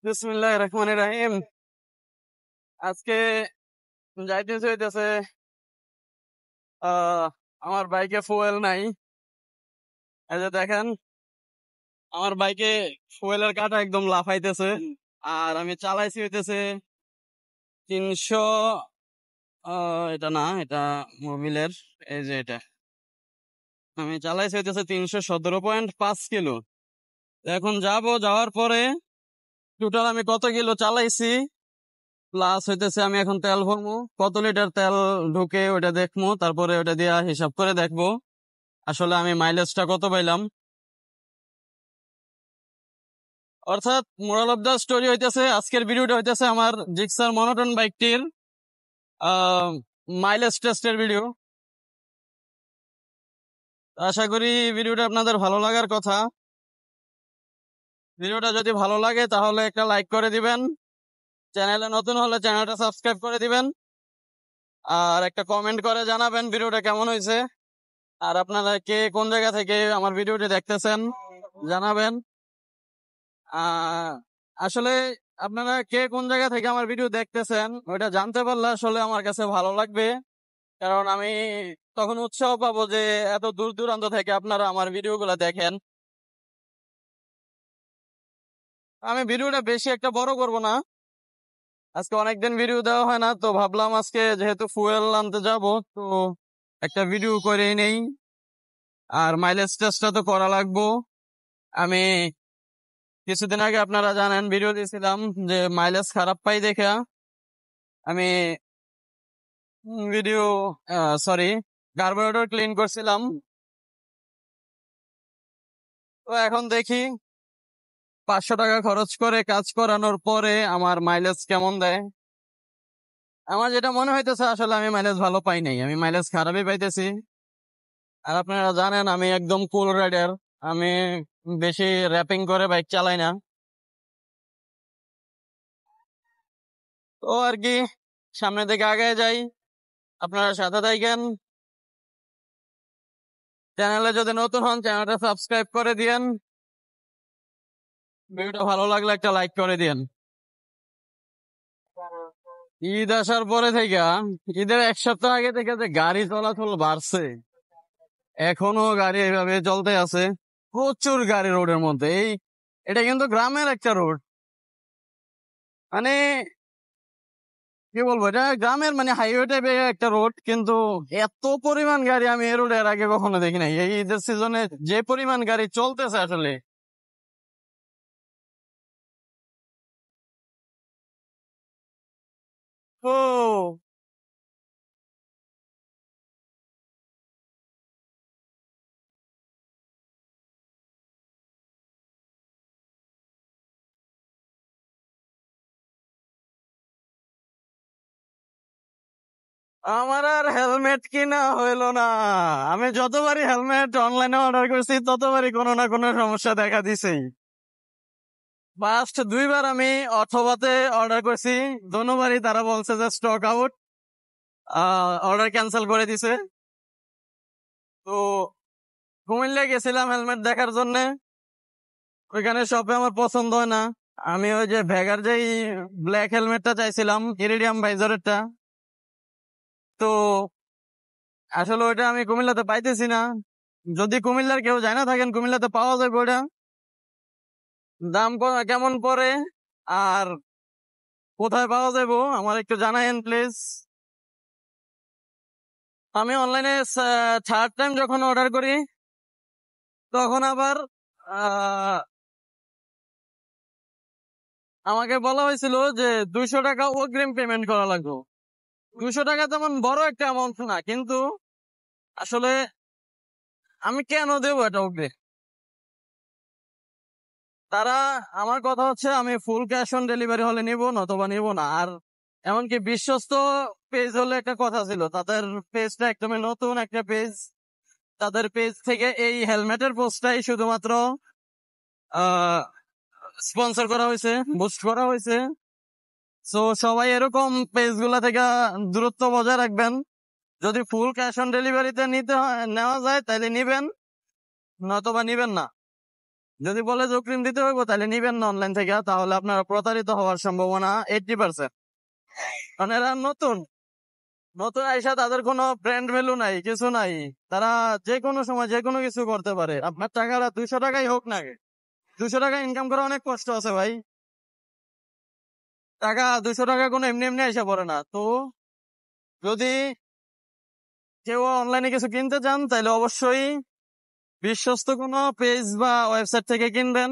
বিসমিল্লাহির রহমানির রহিম। আজকে যাইতেছে হইতেছে আহ আমার বাইকে ফুয়েল নাই। এই যে দেখেন, আমার বাইকে ফুয়েলের কাঁটা একদম লাফাইতেছে। আর আমি চালাইছি হইতেছে 300, এটা না, এটা মোবিলের। এই যে এটা আমি চালাইছি হইতেছে 317.5 কিলো। এখন যাওয়ার পরে টোটাল আমি কত কিলো চালাইছি প্লাস হইতেছে, আমি এখন তেল ভরবো, কত লিটার তেল ঢুকে ওটা দেখবো, তারপরে ওটা দিয়া হিসাব করে দেখবো আসলে আমি মাইলেজটা কত পাইলাম। অর্থাৎ মোরাল অফ দা স্টোরি হইতেছে, আজকের ভিডিওটা হইতেছে আমার জিক্সার মনোটন বাইকটির মাইলেজ টেস্টের ভিডিও। আশা করি ভিডিওটা আপনাদের ভালো লাগার কথা। ভিডিওটা যদি ভালো লাগে তাহলে একটা লাইক করে দিবেন, চ্যানেলে নতুন হলে চ্যানেলটা সাবস্ক্রাইব করে দিবেন, আর একটা কমেন্ট করে জানাবেন ভিডিওটা কেমন হয়েছে। আর আপনারা কে কোন জায়গা থেকে আমার ভিডিওটি দেখতেছেন জানাবেন। আহ আসলে আপনারা কে কোন জায়গা থেকে আমার ভিডিও দেখতেছেন ওইটা জানতে পারলে আসলে আমার কাছে ভালো লাগবে, কারণ আমি তখন উৎসাহ পাবো যে এত দূর দূরান্ত থেকে আপনারা আমার ভিডিওগুলো দেখেন। আমি ভিডিওটা বেশি একটা বড় করব না, আজকে অনেকদিন ভিডিও দেওয়া হয় না, তো ভাবলাম আজকে যেহেতু ফুয়েল আনতে যাব তো একটা ভিডিও করেই নেই। আর মাইলেজ টেস্টটা তো করা লাগবো। আমি কিছুদিন আগে আপনারা জানেন ভিডিও দিয়েছিলাম যে মাইলেজ খারাপ পাই দেখে আমি ভিডিও সরি কার্বোরেটর ক্লিন করছিলাম। তো এখন দেখি 500 টাকা খরচ করে কাজ করানোর পরে আমার মাইলেজ কেমন দেয়। আমার যেটা মনে হইতেছে আসলে আমি মাইলেজ ভালো পাই নাই, আমি মাইলেজ খারাপই পাইতেছি। আর আপনারা জানেন আমি একদম কুল রাইডার, আমি বেশি র্যাপিং করে বাইক চালাই না। তো আর কি, সামনের দিকে আগে যাই, আপনারা সাথে থাকেন। চ্যানেলে যদি নতুন হন চ্যানেলটা সাবস্ক্রাইব করে দিয়েন, ভিডিওটা ভালো লাগলে একটা লাইক করে দিয়েন। ঈদ আসার পরে থেকে, ঈদের 1 সপ্তাহ আগে থেকে যে গাড়ি চলাচল বাড়ছে, এখনো গাড়ি এইভাবে চলতে আছে, প্রচুর গাড়ি রোডের মধ্যে। এটা কিন্তু গ্রামের একটা রোড, মানে কি বলবো, এটা গ্রামের মানে হাইওয়ে টাইপের একটা রোড, কিন্তু এত পরিমাণ গাড়ি আমি এই রোডে এর আগে কখনো দেখি নাই। এই ঈদের সিজনে যে পরিমাণ গাড়ি চলতেছে আসলে। ও, আমার আর হেলমেট কিনা হইলো না। আমি যতবারই হেলমেট অনলাইনে অর্ডার করছি ততবারই কোনো না কোনো সমস্যা দেখা দিছেই। ফার্স্ট 2বার আমি অথবাতে অর্ডার করছি, দোনোবারই তারা বলছে যে স্টক আউট, অর্ডার ক্যান্সেল করে দিছে। তো কুমিল্লা গেছিলাম হেলমেট দেখার জন্য, ওইখানে শপে আমার পছন্দ হয় না। আমি ওই যে ভ্যাগার যেই ব্ল্যাক হেলমেটটা চাইছিলাম, ইরিডিয়াম ভাইজারেরটা, তো আসলে ওইটা আমি কুমিল্লাতে পাইতেছি না। যদি কুমিল্লার কেউ জানা থাকেন কুমিল্লাতে পাওয়া যাবে ওইটা, দাম কেমন পড়ে আর কোথায় পাওয়া যাবে আমার একটু জানায়েন প্লিজ। আমি অনলাইনে থার্ড টাইম যখন অর্ডার করি তখন আবার আহ, আমাকে বলা হয়েছিল যে 200 টাকা অগ্রিম পেমেন্ট করা লাগবে। 200 টাকা তেমন বড় একটা অ্যামাউন্ট না, কিন্তু আসলে আমি কেন দেবো এটা অগ্রিম? তারা, আমার কথা হচ্ছে আমি ফুল ক্যাশ অন ডেলিভারি হলে নিব, নতবা নিব না। আর এমনকি বিশ্বস্ত পেজ হলে একটা কথা ছিল, তাদের পেজটা একদমই নতুন একটা পেজ, তাদের পেজ থেকে এই হেলমেটের পোস্টটাই শুধুমাত্র স্পন্সর করা হয়েছে, বুস্ট করা হয়েছে। সো সবাই এরকম পেজ গুলা থেকে দূরত্ব বজায় রাখবেন। যদি ফুল ক্যাশ অন ডেলিভারিতে নিতে হয়, নেওয়া যায় তাহলে নিবেন, নতবা নিবেন না। যদি বলে যে অগ্রিম দিতে হইব তাহলে নিবেন না অনলাইন থেকে, তাহলে আপনারা প্রতারিত হওয়ার সম্ভাবনা 80%। কারণ এরা নতুন নতুন আইসা, তাদের কোনো ব্র্যান্ড ভ্যালু নাই, কিছু নাই। তারা যে কোনো সময় যে কোনো কিছু করতে পারে। আপনার টাকাটা 200 টাকাই হোক না, 200 টাকা ইনকাম করা অনেক কষ্ট আছে ভাই। টাকা 200 টাকা কোনো এমনি এমনি আইসা পড়ে না। তো যদি কেউ অনলাইনে কিছু কিনতে চান তাহলে অবশ্যই বিশ্বস্ত কোনো পেজ বা ওয়েবসাইট থেকে কিনবেন,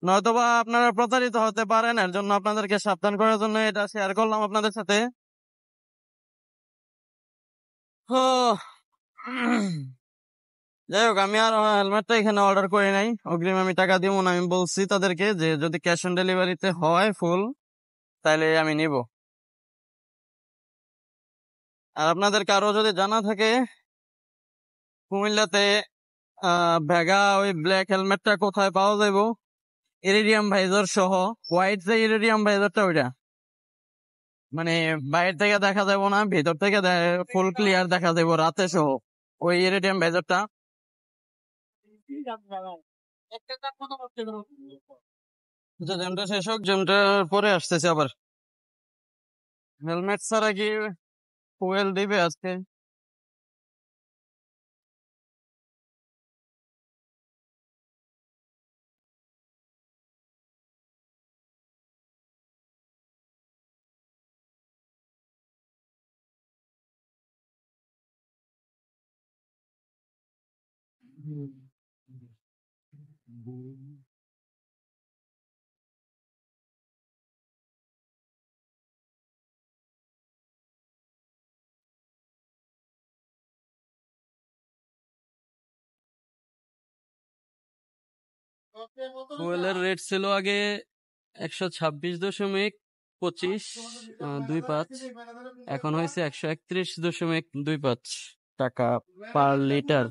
নয়তোবা আপনারা প্রতারিত হতে পারেন। এর জন্য আপনাদেরকে সাবধান করার জন্য এটা শেয়ার করলাম আপনাদের সাথে। যাই হোক, আমি আর হেলমেটটা এখানে অর্ডার করি নাই, অগ্রিম আমি টাকা দিব না। আমি বলছি তাদেরকে যে যদি ক্যাশ অন ডেলিভারিতে হয় ফুল, তাহলে আমি নিব। আর আপনাদের কারো যদি জানা থাকে কুমিল্লাতে ভেগা ওই ব্ল্যাক হেলমেটটা কোথায় পাওয়া যাইবো, ইরিডিয়াম ভাইজার সহ, হোয়াইট যে ইরিডিয়াম ভাইজারটা, ওইটা মানে বাইরে থেকে দেখা যাবো না, ভিতর থেকে ফুল ক্লিয়ার দেখা যাবো রাতে সহ, ওই ইরিডিয়াম ভাইজারটা। জ্যামটা শেষ হোক, জ্যামটার পরে আসতেছে আবার। হেলমেট ছাড়া কি ফুয়েল দিবে আজকে? ফুয়েলের রেট ছিল আগে 126.25 এখন হয়েছে 131.25 টাকা পার লিটার,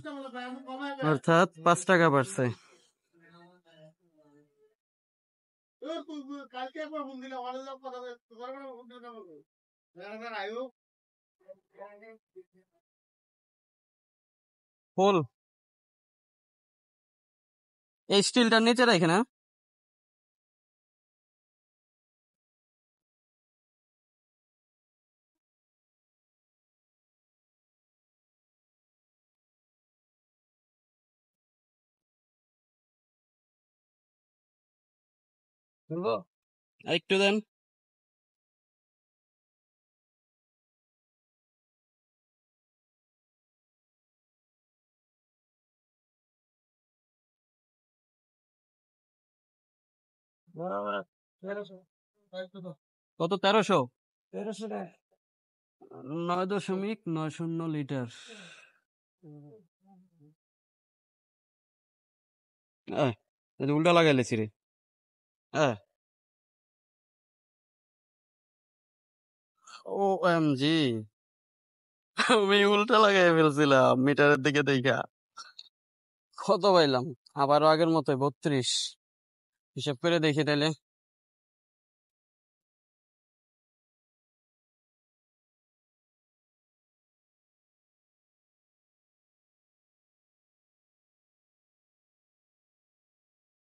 অর্থাৎ 5 টাকা বাড়ছে। ফুল এই স্টিলটার নিচে রাখে না। আরেকটু দেন। কত? 1300? 9.90 লিটার। উল্টা লাগাইলেছি রে। ও এম জি, আমি উল্টা লাগাই ফেলছিলাম মিটারের দিকে দেখা। কত পাইলাম? আবারও আগের মতোই 32। হিসাব করে দেখি তাইলে।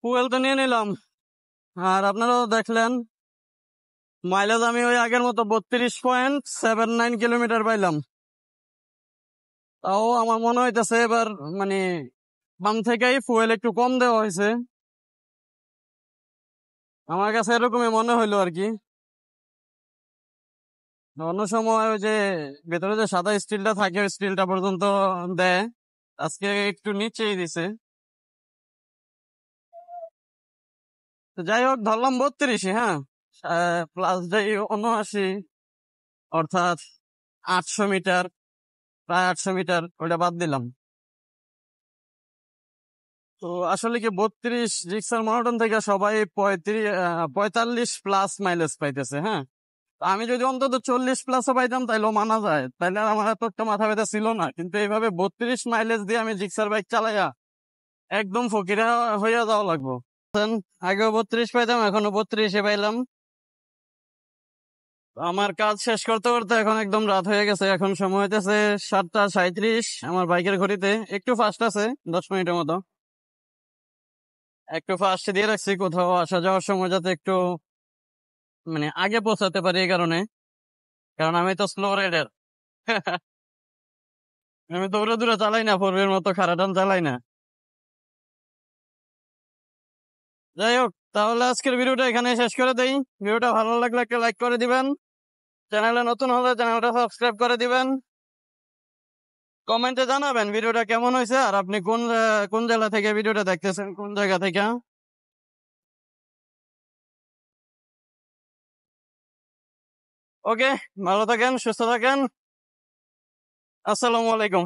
ফুয়েল তো নিয়ে নিলাম, আর আপনারাও দেখলেন মাইলেজ আমি ওই আগের মতো 32.79 কিলোমিটার পাইলাম। তাও আমার মনে হইতেছে এবার মানে বাম থেকেই ফুয়েল একটু কম দেওয়া হয়েছে, আমার কাছে এরকমই মনে হইলো আর কি। অন্য সময় ওই যে ভেতরে যে সাদা স্টিলটা থাকে ওই স্টিলটা পর্যন্ত দেয়, আজকে একটু নিচেই দিছে। তো যাই হোক, ধরলাম 32, হ্যাঁ, প্লাস যাই 79, অর্থাৎ 800 মিটার, প্রায় 800 মিটার, ওইটা বাদ দিলাম। তো আসলে কি 32 জিক্সার মনোটন থেকে সবাই 45 প্লাস মাইলেজ পাইতেছে, হ্যাঁ। তো আমি যদি অন্তত 40 প্লাসও পাইতাম তাইলেও মানা যায়, তাইলে আর আমার এত একটা মাথা ব্যথা ছিল না। কিন্তু এইভাবে 32 মাইলেজ দিয়ে আমি জিক্সার বাইক চালাইয়া একদম ফকিরা হইয়া যাওয়া লাগবো। আগেও 32 পাইতাম, এখনো 32 পাইলাম। আমার কাজ শেষ করতে করতে এখন একদম রাত হয়ে গেছে। এখন সময় হইতেছে 7টা 37 আমার বাইকের ঘড়িতে, একটু ফাস্ট আছে 10 মিনিটের মতো। একটু ফাস্ট দিয়ে রাখছি, কোথাও আসা যাওয়ার সময় যাতে একটু মানে আগে পৌঁছাতে পারি, এই কারণে। কারণ আমি তো স্লো রাইডার। আমি দৌড়ে দৌড়ে চালাই না, পূর্বের মতো খারাটান চালাই না। যাই হোক, তাহলে আজকের ভিডিওটা এখানে শেষ করে দেই। ভিডিওটা ভালো লাগলে একটা লাইক করে দিবেন, চ্যানেলে নতুন হলে চ্যানেলটা সাবস্ক্রাইব করে দিবেন, কমেন্টে জানাবেন ভিডিওটা কেমন হয়েছে, আর আপনি কোন জেলা থেকে ভিডিওটা দেখতেছেন, কোন জায়গা থেকে। ওকে, ভালো থাকেন, সুস্থ থাকেন। আসসালামু আলাইকুম।